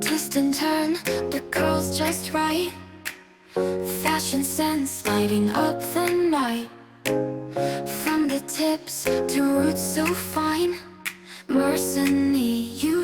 Twist and turn, the curls just right. Fashion sense lighting up the night. From the tips to roots so fine. Mercenary, you